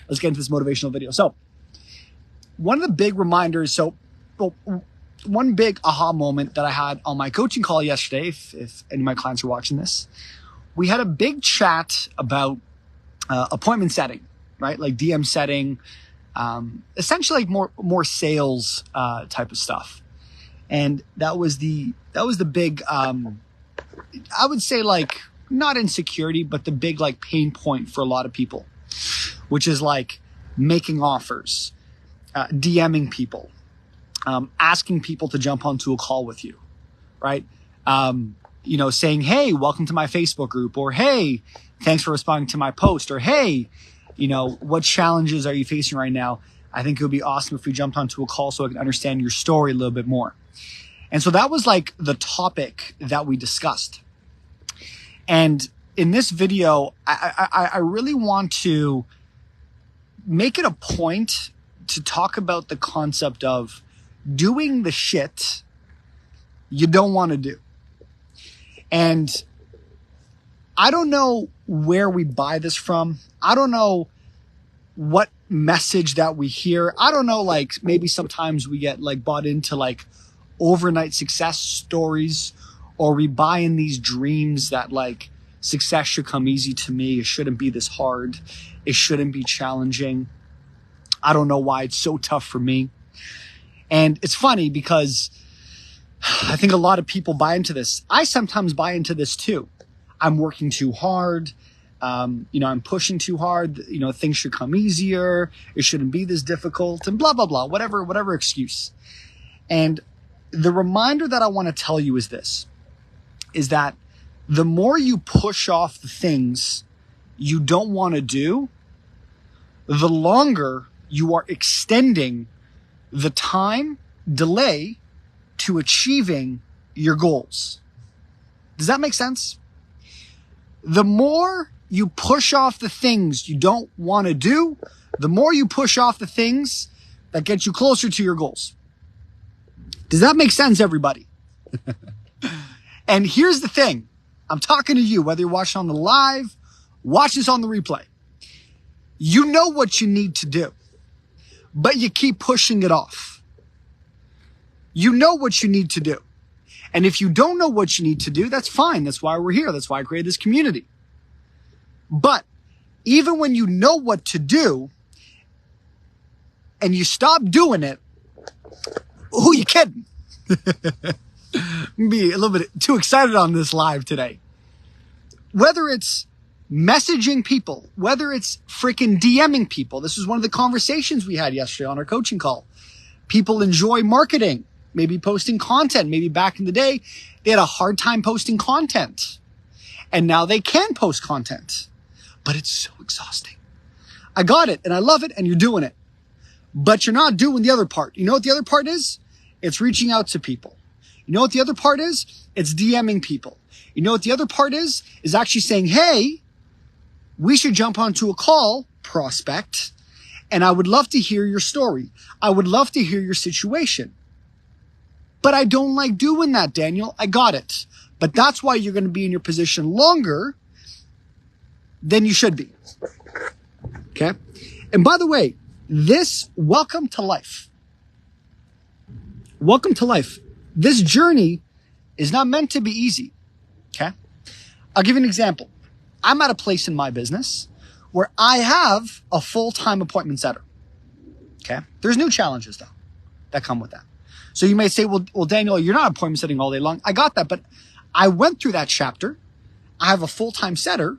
let's get into this motivational video. So one of the big reminders, one big aha moment that I had on my coaching call yesterday, if any of my clients are watching this, we had a big chat about appointment setting, right? Like DM setting, essentially like more sales type of stuff. And that was the big, I would say like not insecurity, but the big like pain point for a lot of people, which is like making offers, DMing people, asking people to jump onto a call with you, right? Saying, hey, welcome to my Facebook group, or hey, thanks for responding to my post, or hey, what challenges are you facing right now? I think it would be awesome if we jumped onto a call so I can understand your story a little bit more. And so that was like the topic that we discussed. And in this video, I really want to make it a point to talk about the concept of doing the shit you don't want to do. And I don't know where we buy this from. I don't know what message that we hear. I don't know, like maybe sometimes we get like bought into like overnight success stories, or we buy in these dreams that like success should come easy to me. It shouldn't be this hard. It shouldn't be challenging. I don't know why it's so tough for me. And it's funny because I think a lot of people buy into this. I sometimes buy into this too. I'm working too hard. I'm pushing too hard. Things should come easier. It shouldn't be this difficult, and blah, blah, blah, whatever excuse. And the reminder that I want to tell you is this, is that the more you push off the things you don't want to do, the longer you are extending the time delay to achieving your goals. Does that make sense? The more you push off the things you don't want to do, the more you push off the things that get you closer to your goals. Does that make sense, everybody? And here's the thing. I'm talking to you, whether you're watching on the live, watch this on the replay. You know what you need to do, but you keep pushing it off. You know what you need to do. And if you don't know what you need to do, that's fine. That's why we're here. That's why I created this community. But even when you know what to do and you stop doing it, who you kidding? Be a little bit too excited on this live today. Whether it's messaging people, whether it's freaking DMing people. This was one of the conversations we had yesterday on our coaching call. People enjoy marketing, maybe posting content. Maybe back in the day, they had a hard time posting content. And now they can post content. But it's so exhausting. I got it and I love it and you're doing it. But you're not doing the other part. You know what the other part is? It's reaching out to people. You know what the other part is? It's DMing people. You know what the other part is? Is actually saying, hey, we should jump onto a call, prospect, and I would love to hear your story. I would love to hear your situation. But I don't like doing that, Daniel. I got it. But that's why you're going to be in your position longer than you should be. Okay? And by the way, welcome to life. Welcome to life. This journey is not meant to be easy. Okay? I'll give you an example. I'm at a place in my business where I have a full-time appointment setter. Okay? There's new challenges though that come with that. So you may say, well, Daniel, you're not appointment setting all day long. I got that, but I went through that chapter. I have a full-time setter,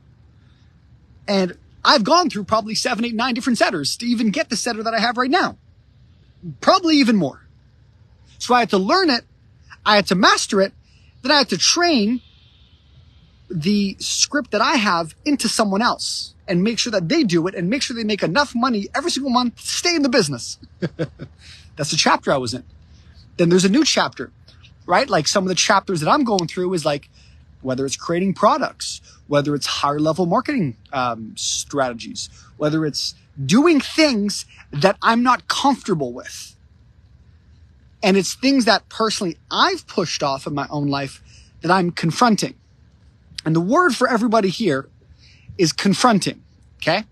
and I've gone through probably 7, 8, 9 different setters to even get the setter that I have right now. Probably even more. So I had to learn it. I had to master it. Then I had to train the script that I have into someone else and make sure that they do it and make sure they make enough money every single month to stay in the business. That's the chapter I was in. Then there's a new chapter, right? Like some of the chapters that I'm going through is like, whether it's creating products, whether it's higher level marketing strategies, whether it's doing things that I'm not comfortable with. And it's things that personally I've pushed off in my own life that I'm confronting. And the word for everybody here is confronting, okay?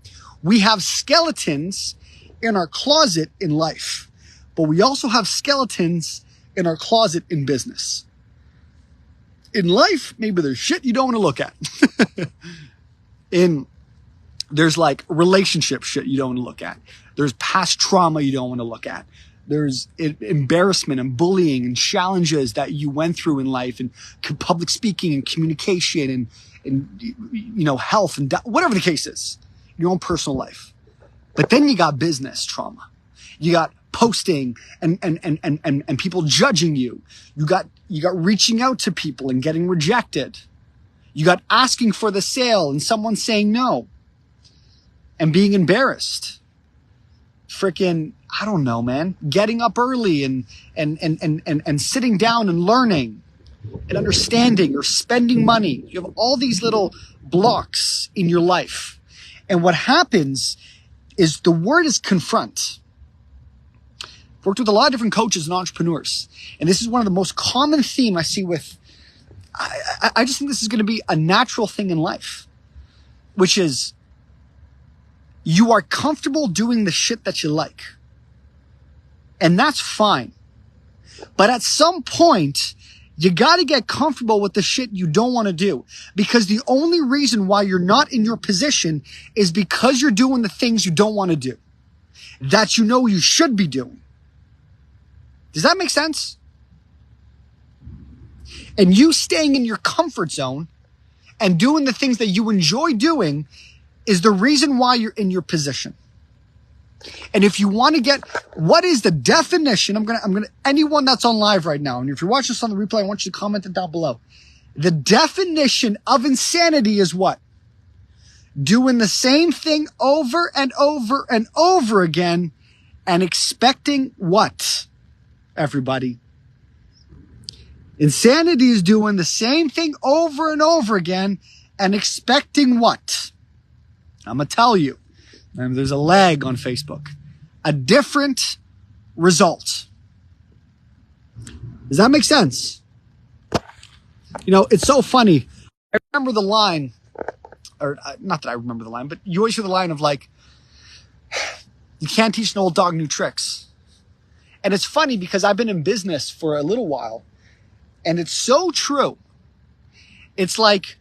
We have skeletons in our closet in life, but we also have skeletons in our closet in business. In life, maybe there's shit you don't want to look at. There's like relationship shit you don't want to look at. There's past trauma you don't want to look at. There's embarrassment and bullying and challenges that you went through in life, and public speaking and communication and health and whatever the case is, your own personal life. But then you got business trauma. You got posting and people judging you. You got reaching out to people and getting rejected. You got asking for the sale and someone saying no and being embarrassed. Freaking, I don't know, man, getting up early and sitting down and learning and understanding or spending money. You have all these little blocks in your life. And what happens is the word is confront. I've worked with a lot of different coaches and entrepreneurs. And this is one of the most common theme I see with, I just think this is going to be a natural thing in life, which is you are comfortable doing the shit that you like. And that's fine. But at some point, you got to get comfortable with the shit you don't want to do, because the only reason why you're not in your position is because you're doing the things you don't want to do, that you know you should be doing. Does that make sense? And you staying in your comfort zone and doing the things that you enjoy doing is the reason why you're in your position. And if you want to get, what is the definition? I'm gonna, anyone that's on live right now, and if you're watching this on the replay, I want you to comment it down below. The definition of insanity is what? Doing the same thing over and over and over again and expecting what? Everybody. Insanity is doing the same thing over and over again and expecting what? I'm going to tell you. There's a lag on Facebook. A different result. Does that make sense? You know, it's so funny. I remember the line, or not that I remember the line, but you always hear the line of like, you can't teach an old dog new tricks. And it's funny because I've been in business for a little while, and it's so true. It's like,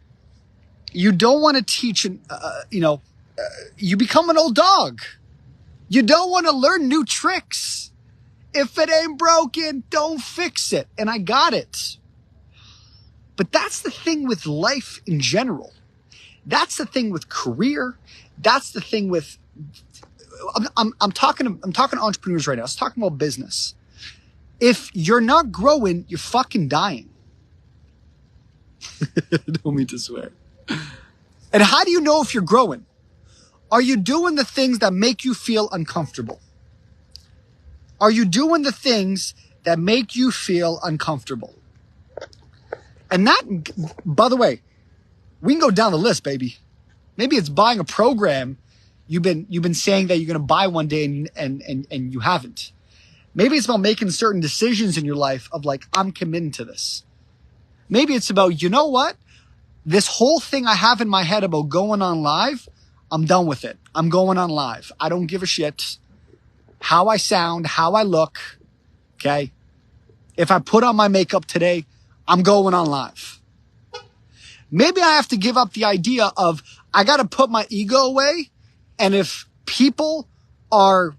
you don't want to teach, you become an old dog. You don't want to learn new tricks. If it ain't broken, don't fix it. And I got it. But that's the thing with life in general. That's the thing with career. That's the thing with, I'm talking to entrepreneurs right now. I was talking about business. If you're not growing, you're fucking dying. Don't mean to swear. And how do you know if you're growing? Are you doing the things that make you feel uncomfortable? Are you doing the things that make you feel uncomfortable? And that, by the way, we can go down the list, baby. Maybe it's buying a program you've been saying that you're going to buy one day and you haven't. Maybe it's about making certain decisions in your life of like, I'm committed to this. Maybe it's about, you know what? This whole thing I have in my head about going on live, I'm done with it. I'm going on live. I don't give a shit how I sound, how I look. Okay. If I put on my makeup today, I'm going on live. Maybe I have to give up the idea of I got to put my ego away. And if people are,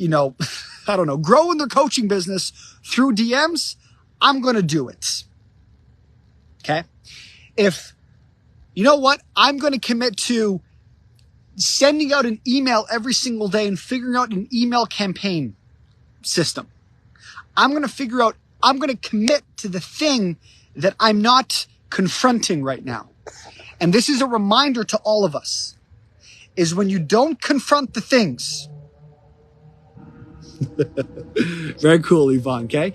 I don't know, growing their coaching business through DMs, I'm going to do it. Okay. If, you know what, I'm going to commit to sending out an email every single day and figuring out an email campaign system. I'm going to commit to the thing that I'm not confronting right now. And this is a reminder to all of us, is when you don't confront the things. Very cool, Yvonne, okay?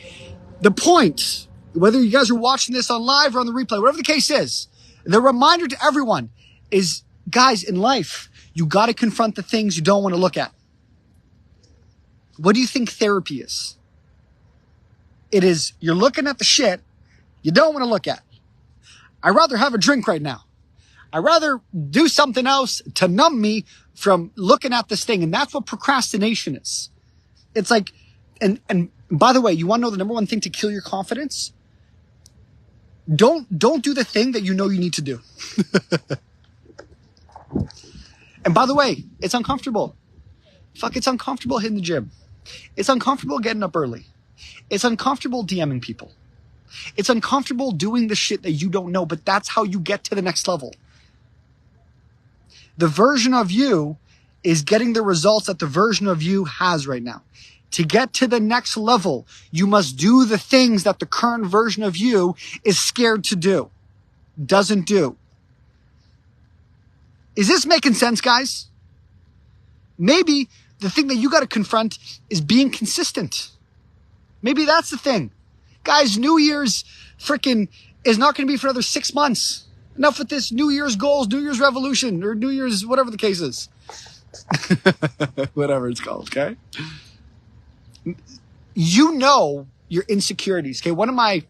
The point, whether you guys are watching this on live or on the replay, whatever the case is, the reminder to everyone is, guys, in life, you got to confront the things you don't want to look at. What do you think therapy is? It is, you're looking at the shit you don't want to look at. I'd rather have a drink right now. I'd rather do something else to numb me from looking at this thing. And that's what procrastination is. It's like, and by the way, you want to know the number one thing to kill your confidence? Don't do the thing that you know you need to do. And by the way, it's uncomfortable. Fuck, it's uncomfortable hitting the gym. It's uncomfortable getting up early. It's uncomfortable DMing people. It's uncomfortable doing the shit that you don't know, but that's how you get to the next level. The version of you is getting the results that the version of you has right now. To get to the next level, you must do the things that the current version of you is scared to do, doesn't do. Is this making sense, guys? Maybe the thing that you got to confront is being consistent. Maybe that's the thing. Guys, New Year's freaking is not going to be for another 6 months. Enough with this New Year's goals, New Year's revolution, or New Year's, whatever the case is. Whatever it's called, okay? You know your insecurities, okay? One of my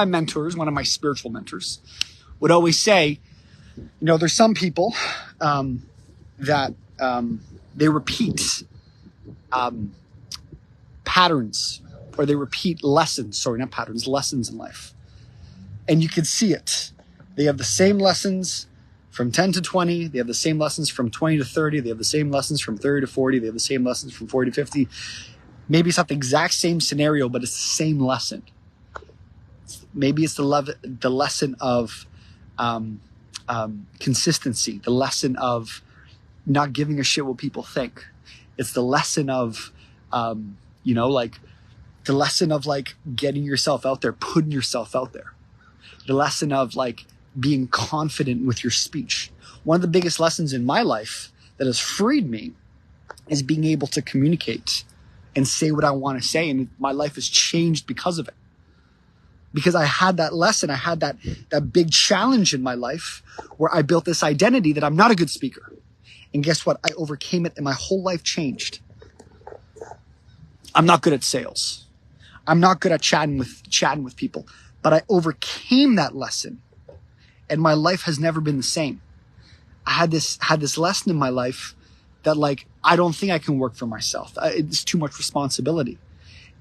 mentors, one of my spiritual mentors would always say, you know, there's some people that they repeat patterns, or they repeat lessons. Sorry, not patterns, lessons in life. And you can see it. They have the same lessons from 10 to 20. They have the same lessons from 20 to 30. They have the same lessons from 30 to 40. They have the same lessons from 40 to 50. Maybe it's not the exact same scenario, but it's the same lesson. Maybe it's the lesson of consistency, the lesson of not giving a shit what people think. It's the lesson of, the lesson of like getting yourself out there, putting yourself out there. The lesson of like being confident with your speech. One of the biggest lessons in my life that has freed me is being able to communicate and say what I want to say. And my life has changed because of it. Because I had that lesson, I had that big challenge in my life where I built this identity that I'm not a good speaker. And guess what? I overcame it and my whole life changed. I'm not good at sales. I'm not good at chatting with people, but I overcame that lesson and my life has never been the same. I had this lesson in my life that like, I don't think I can work for myself. It's too much responsibility.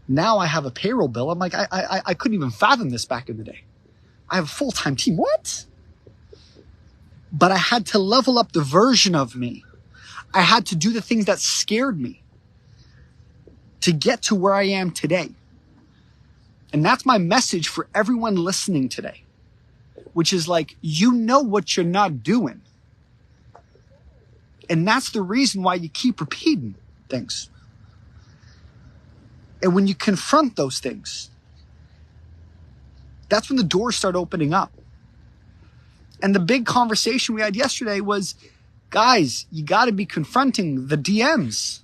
Now I have a payroll bill. I'm like, I couldn't even fathom this back in the day. I have a full-time team. What? But I had to level up the version of me. I had to do the things that scared me to get to where I am today. And that's my message for everyone listening today, which is like, you know what you're not doing. And that's the reason why you keep repeating things. And when you confront those things, that's when the doors start opening up. And the big conversation we had yesterday was, guys, you got to be confronting the DMs.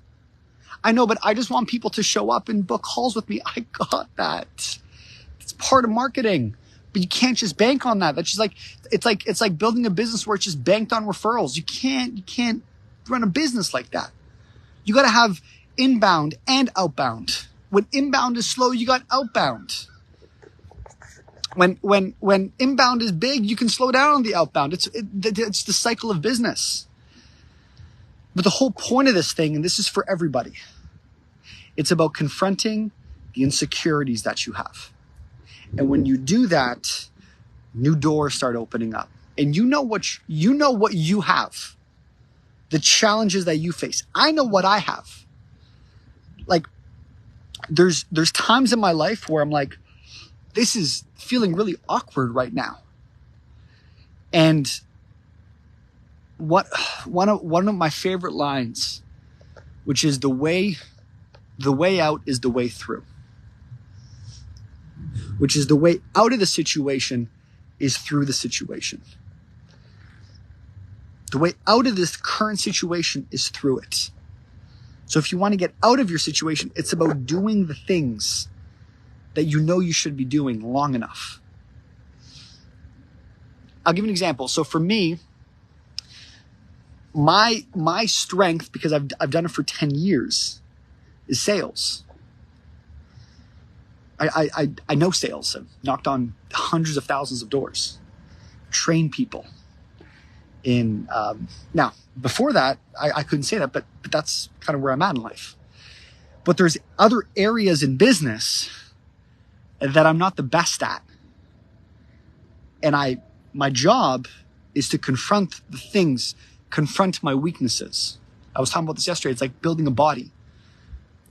I know, but I just want people to show up and book calls with me. I got that. It's part of marketing. But you can't just bank on that. That's just like, it's like building a business where it's just banked on referrals. You can't run a business like that. You got to have inbound and outbound. When inbound is slow, you got outbound. When inbound is big, you can slow down on the outbound. It's the cycle of business. But the whole point of this thing, and this is for everybody, it's about confronting the insecurities that you have. And when you do that, new doors start opening up. And you know what you have. The challenges that you face. I know what I have. Like, there's times in my life where I'm like, this is feeling really awkward right now. And one of my favorite lines, which is the way out is the way through. Which is the way out of the situation is through the situation. The way out of this current situation is through it. So if you want to get out of your situation, it's about doing the things that you know you should be doing long enough. I'll give you an example. So for me, my strength, because I've done it for 10 years, is sales. I know sales. I've knocked on hundreds of thousands of doors, trained people, Now, before that, I couldn't say that, but that's kind of where I'm at in life. But there's other areas in business that I'm not the best at. And my job is to confront the things, confront my weaknesses. I was talking about this yesterday. It's like building a body.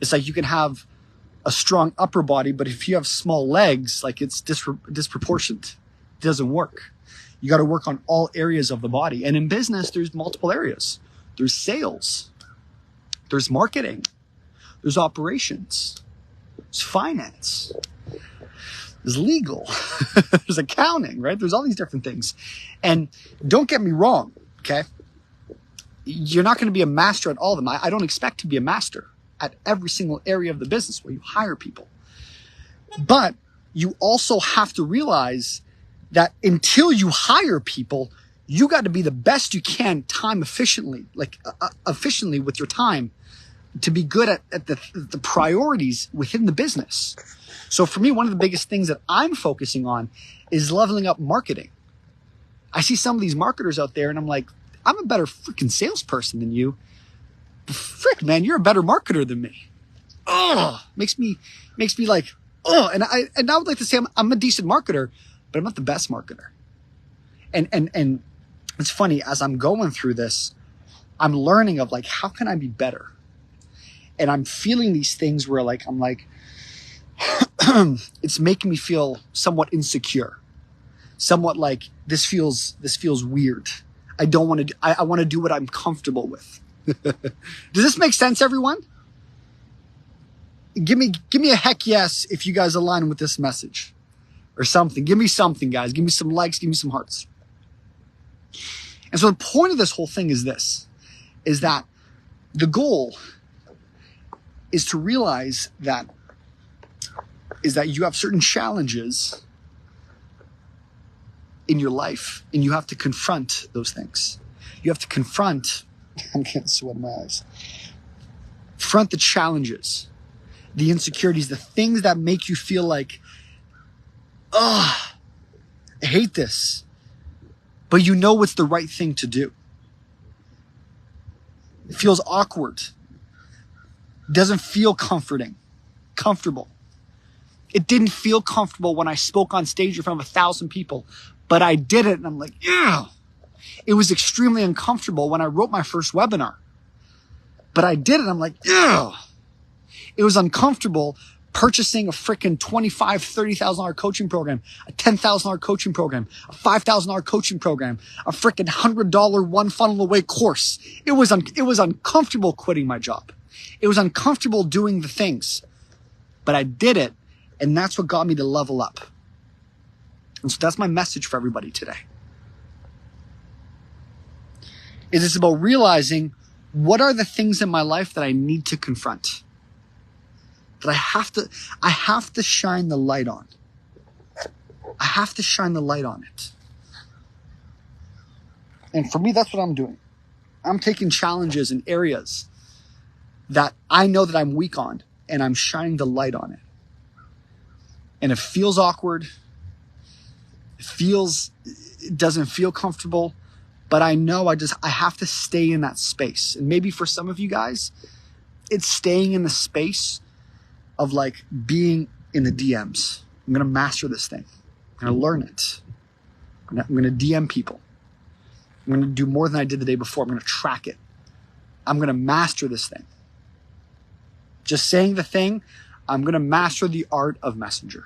It's like you can have a strong upper body, but if you have small legs, like it's disproportionate. It doesn't work. You got to work on all areas of the body. And in business, there's multiple areas. There's sales. There's marketing. There's operations. There's finance. There's legal. There's accounting, right? There's all these different things. And don't get me wrong, okay? You're not going to be a master at all of them. I don't expect to be a master at every single area of the business where you hire people. But you also have to realize that until you hire people, you got to be the best you can time efficiently, efficiently with your time to be good at the priorities within the business. So for me, one of the biggest things that I'm focusing on is leveling up marketing. I see some of these marketers out there and I'm like, I'm a better freaking salesperson than you. Frick, man, you're a better marketer than me. Oh, makes me like, oh, and I would like to say I'm a decent marketer, but I'm not the best marketer. And it's funny, as I'm going through this, I'm learning of like, how can I be better? And I'm feeling these things where like, I'm like, it's making me feel somewhat insecure, somewhat like this feels weird. I don't want to, I want to do what I'm comfortable with. Does this make sense, everyone? Give me a heck yes if you guys align with this message or something. Give me something, guys. Give me some likes. Give me some hearts. And so the point of this whole thing is this, is that the goal is to realize that you have certain challenges in your life and you have to confront those things. You have to confront, I'm getting sweat in my eyes. Confront the challenges, the insecurities, the things that make you feel like, I hate this, but you know it's the right thing to do. It feels awkward. It doesn't feel comfortable. It didn't feel comfortable when I spoke on stage in front of 1,000 people, but I did it and I'm like, yeah. It was extremely uncomfortable when I wrote my first webinar, but I did it. I'm like, yeah. It was uncomfortable purchasing a freaking $25,000, $30,000 coaching program, a $10,000 coaching program, a $5,000 coaching program, a freaking $100 one funnel away course. It was uncomfortable quitting my job. It was uncomfortable doing the things, but I did it. And that's what got me to level up. And so that's my message for everybody today. It's about realizing what are the things in my life that I need to confront, that I have to shine the light on. I have to shine the light on it. And for me, that's what I'm doing. I'm taking challenges in areas that I know that I'm weak on, and I'm shining the light on it. And it feels awkward. It doesn't feel comfortable, but I know I have to stay in that space. And maybe for some of you guys, it's staying in the space of like being in the DMs. I'm going to master this thing. I'm going to learn it. I'm going to DM people. I'm going to do more than I did the day before. I'm going to track it. I'm going to master this thing. Just saying the thing, I'm going to master the art of Messenger.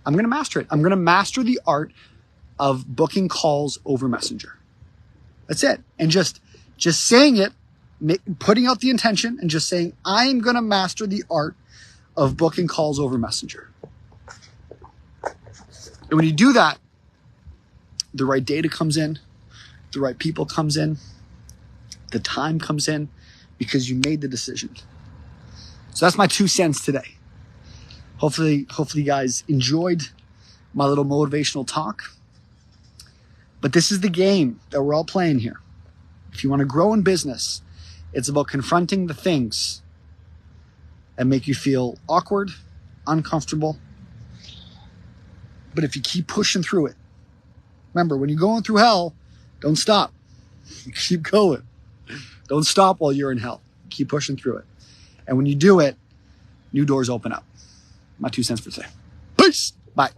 I'm going to master it. I'm going to master the art of booking calls over Messenger. That's it. And just saying it, putting out the intention and just saying, I'm going to master the art of booking calls over Messenger. And when you do that, the right data comes in, the right people comes in, the time comes in because you made the decision. So that's my 2 cents today. Hopefully you guys enjoyed my little motivational talk. But this is the game that we're all playing here. If you want to grow in business, it's about confronting the things that make you feel awkward, uncomfortable. But if you keep pushing through it, remember, when you're going through hell, don't stop. Keep going. Don't stop while you're in hell. Keep pushing through it. And when you do it, new doors open up. My 2 cents for today. Peace. Bye.